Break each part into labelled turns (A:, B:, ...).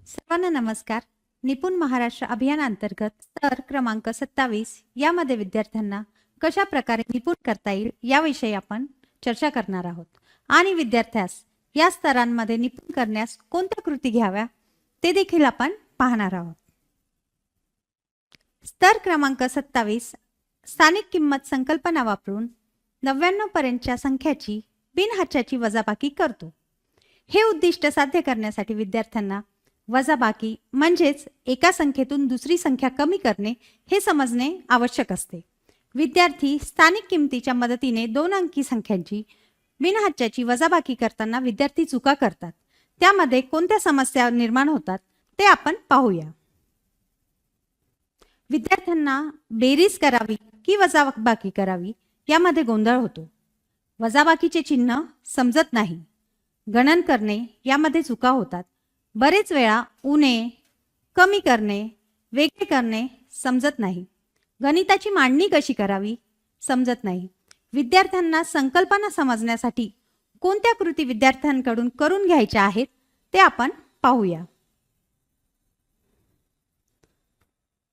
A: सर्वांना नमस्कार. निपुण महाराष्ट्र अभियानांतर्गत स्तर क्रमांक 27 यामध्ये विद्यार्थ्यांना कशा प्रकारे निपुण करता येईल याविषयी आपण चर्चा करणार आहोत आणि विद्यार्थ्यास या स्तरांमध्ये निपुण करण्यास कोणत्या कृती घ्याव्या ते देखील आपण पाहणार आहोत. स्तर क्रमांक 27 स्थानिक किंमत संकल्पना वापरून 99 पर्यंतच्या संख्याची बिनहाच्याची वजाबाकी करतो. हे उद्दिष्ट साध्य करण्यासाठी विद्यार्थ्यांना वजाबाकी म्हणजेच एका संख्येतून दुसरी संख्या कमी करणे हे समजणे आवश्यक असते. विद्यार्थी स्थानिक किमतीच्या मदतीने 2 अंकी संख्यांची बिनहाच्याची वजाबाकी करताना विद्यार्थी चुका करतात. त्यामध्ये कोणत्या समस्या निर्माण होतात ते आपण पाहूया. विद्यार्थ्यांना बेरीज करावी की वजाबाकी करावी यामध्ये गोंधळ होतो. वजाबाकीचे चिन्ह समजत नाही. गणन करणे यामध्ये चुका होतात. बरेच वेळा उणे, कमी करणे, वेगळे करणे समजत नाही. गणिताची मांडणी कशी करावी समजत नाही. विद्यार्थ्यांना संकल्पना समजण्यासाठी कोणत्या कृती विद्यार्थ्यांकडून करून घ्यायच्या आहेत ते आपण पाहूया.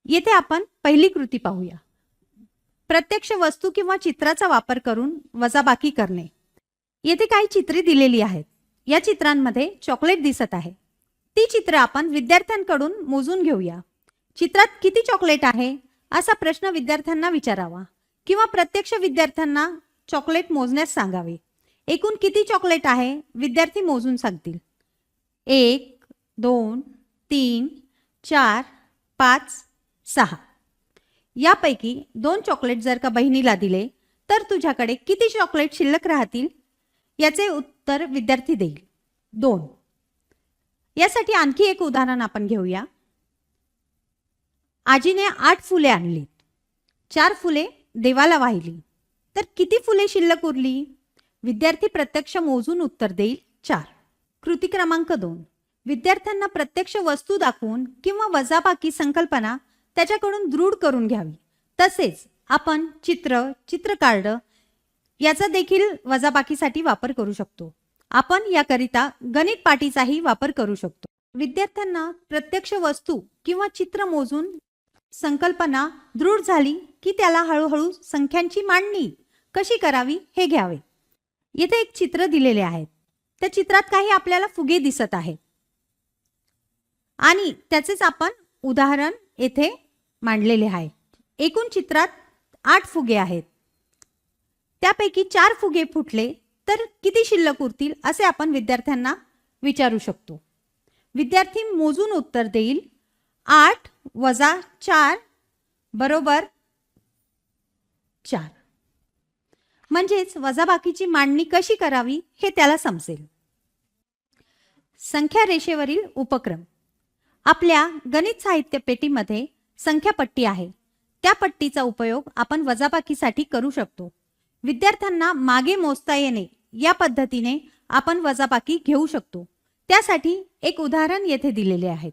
A: येथे आपण पहिली कृती पाहूया. प्रत्यक्ष वस्तू किंवा चित्राचा वापर करून वजाबाकी करणे. येथे काही चित्रे दिलेली आहेत. या चित्रांमध्ये चॉकलेट दिसत आहे. ती चित्र आपण विद्यार्थ्यांकडून मोजून घेऊया. चित्रात किती चॉकलेट आहे असा प्रश्न विद्यार्थ्यांना विचारावा किंवा प्रत्यक्ष विद्यार्थ्यांना चॉकलेट मोजण्यास सांगावे. एकूण किती चॉकलेट आहे विद्यार्थी मोजून सांगतील. 1 2 3 4 5 6. यापैकी 2 चॉकलेट जर का बहिणीला दिले तर तुझ्याकडे किती चॉकलेट शिल्लक राहतील याचे उत्तर विद्यार्थी देईल. 2. यासाठी आणखी एक उदाहरण आपण घेऊया. आजीने 8 फुले आणली. 4 फुले देवाला वाहिली तर किती फुले शिल्लक उरली. विद्यार्थी प्रत्यक्ष मोजून उत्तर देईल 4. कृती क्रमांक 2. विद्यार्थ्यांना प्रत्यक्ष वस्तू दाखवून किंवा वजाबाकी संकल्पना त्याच्याकडून दृढ करून घ्यावी. तसेच आपण चित्र कार्ड याचा देखील वजाबाकीसाठी वापर करू शकतो. आपण याकरिता गणित पाटीचाही वापर करू शकतो. विद्यार्थ्यांना प्रत्यक्ष वस्तू किंवा चित्र मोजून संकल्पना दृढ झाली की त्याला हळूहळू संख्यांची मांडणी कशी करावी हे घ्यावे. येथे एक चित्र दिलेले आहे. त्या चित्रात काही आपल्याला फुगे दिसत आहेत आणि त्याचेच आपण उदाहरण येथे मांडलेले आहे. एकूण चित्रात 8 फुगे आहेत. त्यापैकी 4 फुगे फुटले तर किती शिल्लक उरतील असे आपण विद्यार्थ्यांना विचारू शकतो. विद्यार्थी मोजून उत्तर देईल 8 वजा 4 बरोबर 4. म्हणजेच वजाबाकीची मांडणी कशी करावी हे त्याला समजेल. संख्या रेषेवरील उपक्रम. आपल्या गणित साहित्य पेटीमध्ये संख्या पट्टी आहे. त्या पट्टीचा उपयोग आपण वजाबाकीसाठी करू शकतो. विद्यार्थ्यांना मागे मोजता येणे या पद्धतीने आपण वजाबाकी घेऊ शकतो. त्यासाठी एक उदाहरण येथे दिलेले आहे.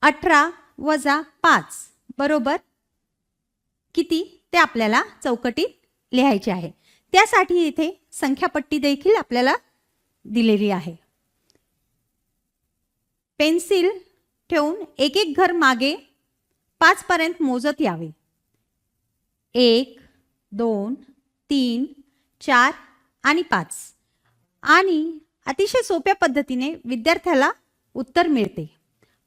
A: 18 वजा 5 बरोबर किती ते आपल्याला चौकटीत लिहायचे आहे. त्यासाठी इथे संख्यापट्टी देखील आपल्याला दिलेली आहे. पेन्सिल ठेवून एक एक घर मागे 5 पर्यंत मोजत यावे. 1 2 3 4 आणि 5 आणि अतिशय सोप्या पद्धतीने विद्यार्थ्याला उत्तर मिळते.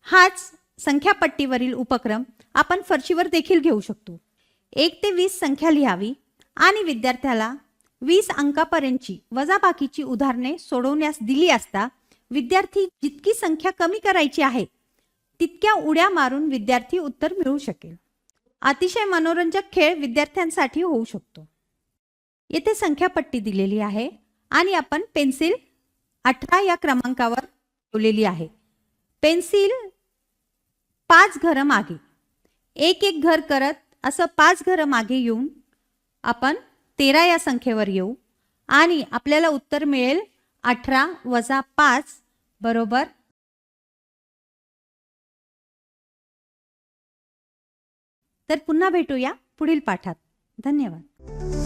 A: हाच संख्यापट्टीवरील उपक्रम आपण फरशीवर देखील घेऊ शकतो. 1 ते 20 संख्या लिहावी आणि विद्यार्थ्याला 20 अंकापर्यंतची वजाबाकीची उदाहरणे सोडवण्यास दिली असता विद्यार्थी जितकी संख्या कमी करायची आहे तितक्या उड्या मारून विद्यार्थी उत्तर मिळवू शकेल. अतिशय मनोरंजक खेळ विद्यार्थ्यांसाठी होऊ शकतो. येथे संख्यापट्टी दिलेली आहे आणि आपण पेन्सिल 18 या क्रमांकावर ठेवलेली आहे. पेन्सिल 5 घरं मागे एक एक घर करत असं 5 घरं मागे येऊन आपण 13 या संख्येवर येऊ आणि आपल्याला उत्तर मिळेल 18 वजा 5 बरोबर. तर पुन्हा भेटूया पुढील पाठात. धन्यवाद.